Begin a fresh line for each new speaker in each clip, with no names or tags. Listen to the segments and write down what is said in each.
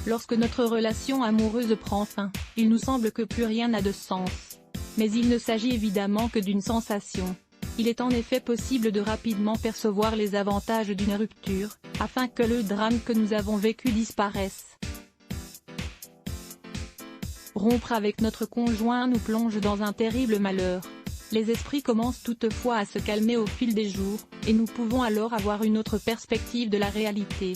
Lorsque notre relation amoureuse prend fin, il nous semble que plus rien n'a de sens. Mais il ne s'agit évidemment que d'une sensation. Il est en effet possible de rapidement percevoir les avantages d'une rupture, afin que le drame que nous avons vécu disparaisse. Rompre avec notre conjoint nous plonge dans un terrible malheur. Les esprits commencent toutefois à se calmer au fil des jours, et nous pouvons alors avoir une autre perspective de la réalité.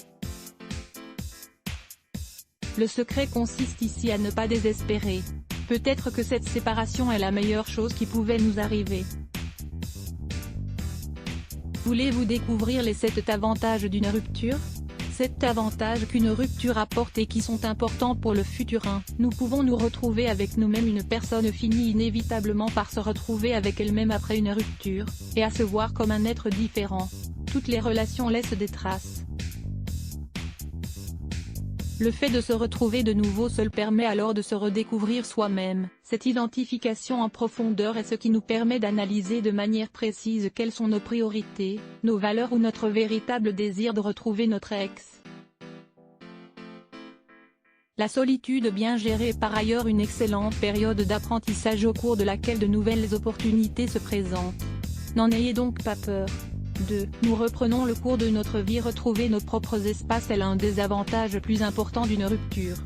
Le secret consiste ici à ne pas désespérer. Peut-être que cette séparation est la meilleure chose qui pouvait nous arriver. Voulez-vous découvrir les 7 avantages d'une rupture ? 7 avantages qu'une rupture apporte et qui sont importants pour le futur. 1. Nous pouvons nous retrouver avec nous-mêmes. Une personne finit inévitablement par se retrouver avec elle-même après une rupture, et à se voir comme un être différent. Toutes les relations laissent des traces. Le fait de se retrouver de nouveau seul permet alors de se redécouvrir soi-même. Cette identification en profondeur est ce qui nous permet d'analyser de manière précise quelles sont nos priorités, nos valeurs ou notre véritable désir de retrouver notre ex. La solitude bien gérée est par ailleurs une excellente période d'apprentissage au cours de laquelle de nouvelles opportunités se présentent. N'en ayez donc pas peur. 2. Nous reprenons le cours de notre vie. Retrouver nos propres espaces est l'un des avantages plus importants d'une rupture.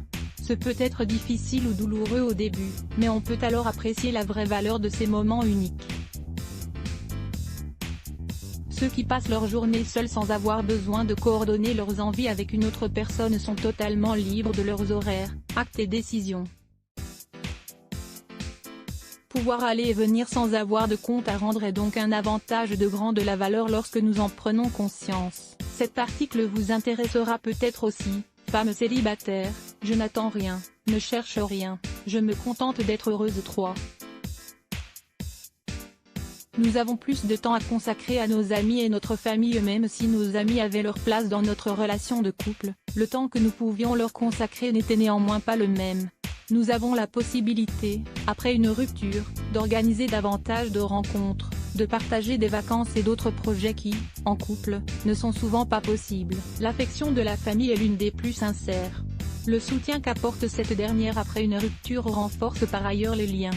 Ce peut être difficile ou douloureux au début, mais on peut alors apprécier la vraie valeur de ces moments uniques. Ceux qui passent leur journée seuls sans avoir besoin de coordonner leurs envies avec une autre personne sont totalement libres de leurs horaires, actes et décisions. Pouvoir aller et venir sans avoir de compte à rendre est donc un avantage de grande la valeur lorsque nous en prenons conscience. Cet article vous intéressera peut-être aussi. Femme célibataire, je n'attends rien, ne cherche rien, je me contente d'être heureuse. 3. Nous avons plus de temps à consacrer à nos amis et notre famille. Même si nos amis avaient leur place dans notre relation de couple, le temps que nous pouvions leur consacrer n'était néanmoins pas le même. Nous avons la possibilité, après une rupture, d'organiser davantage de rencontres, de partager des vacances et d'autres projets qui, en couple, ne sont souvent pas possibles. L'affection de la famille est l'une des plus sincères. Le soutien qu'apporte cette dernière après une rupture renforce par ailleurs les liens.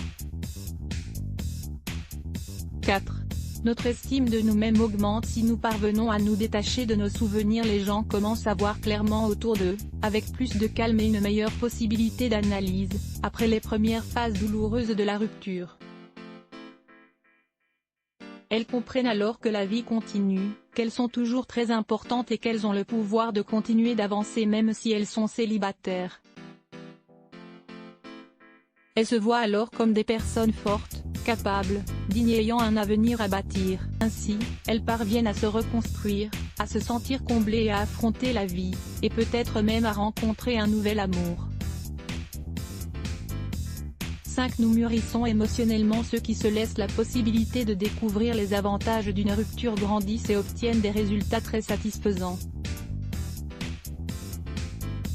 4. Notre estime de nous-mêmes augmente si nous parvenons à nous détacher de nos souvenirs. Les gens commencent à voir clairement autour d'eux, avec plus de calme et une meilleure possibilité d'analyse, après les premières phases douloureuses de la rupture. Elles comprennent alors que la vie continue, qu'elles sont toujours très importantes et qu'elles ont le pouvoir de continuer d'avancer même si elles sont célibataires. Elles se voient alors comme des personnes fortes, capables, dignes et ayant un avenir à bâtir. Ainsi, elles parviennent à se reconstruire, à se sentir comblées et à affronter la vie, et peut-être même à rencontrer un nouvel amour. 5. Nous mûrissons émotionnellement. Ceux qui se laissent la possibilité de découvrir les avantages d'une rupture grandissent et obtiennent des résultats très satisfaisants.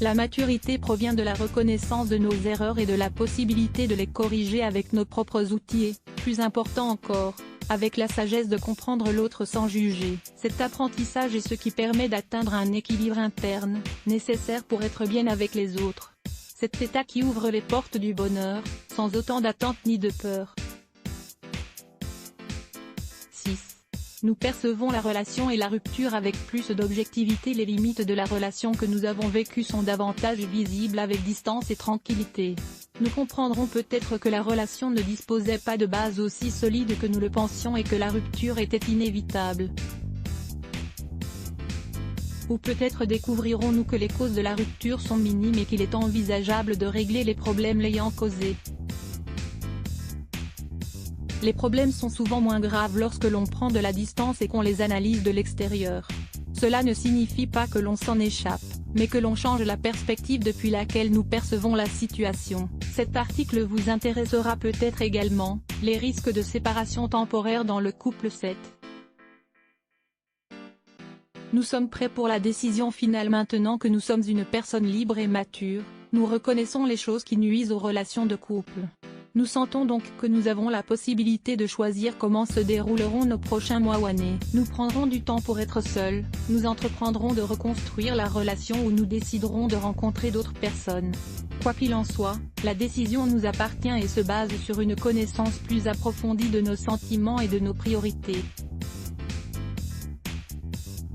La maturité provient de la reconnaissance de nos erreurs et de la possibilité de les corriger avec nos propres outils et, plus important encore, avec la sagesse de comprendre l'autre sans juger. Cet apprentissage est ce qui permet d'atteindre un équilibre interne, nécessaire pour être bien avec les autres. Cet état qui ouvre les portes du bonheur, sans autant d'attente ni de peur. 6. Nous percevons la relation et la rupture avec plus d'objectivité. Les limites de la relation que nous avons vécue sont davantage visibles avec distance et tranquillité. Nous comprendrons peut-être que la relation ne disposait pas de base aussi solide que nous le pensions et que la rupture était inévitable. Ou peut-être découvrirons-nous que les causes de la rupture sont minimes et qu'il est envisageable de régler les problèmes l'ayant causé. Les problèmes sont souvent moins graves lorsque l'on prend de la distance et qu'on les analyse de l'extérieur. Cela ne signifie pas que l'on s'en échappe, mais que l'on change la perspective depuis laquelle nous percevons la situation. Cet article vous intéressera peut-être également, les risques de séparation temporaire dans le couple. 7. Nous sommes prêts pour la décision finale maintenant que nous sommes une personne libre et mature, nous reconnaissons les choses qui nuisent aux relations de couple. Nous sentons donc que nous avons la possibilité de choisir comment se dérouleront nos prochains mois ou années. Nous prendrons du temps pour être seuls, nous entreprendrons de reconstruire la relation ou nous déciderons de rencontrer d'autres personnes. Quoi qu'il en soit, la décision nous appartient et se base sur une connaissance plus approfondie de nos sentiments et de nos priorités.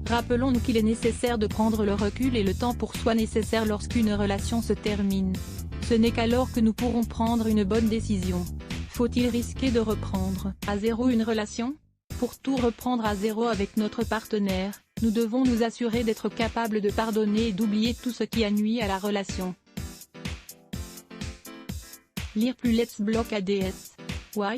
Rappelons-nous qu'il est nécessaire de prendre le recul et le temps pour soi nécessaire lorsqu'une relation se termine. Ce n'est qu'alors que nous pourrons prendre une bonne décision. Faut-il risquer de reprendre à zéro une relation? Pour tout reprendre à zéro avec notre partenaire, nous devons nous assurer d'être capables de pardonner et d'oublier tout ce qui a nui à la relation. Lire plus Let's Block ADS. Why?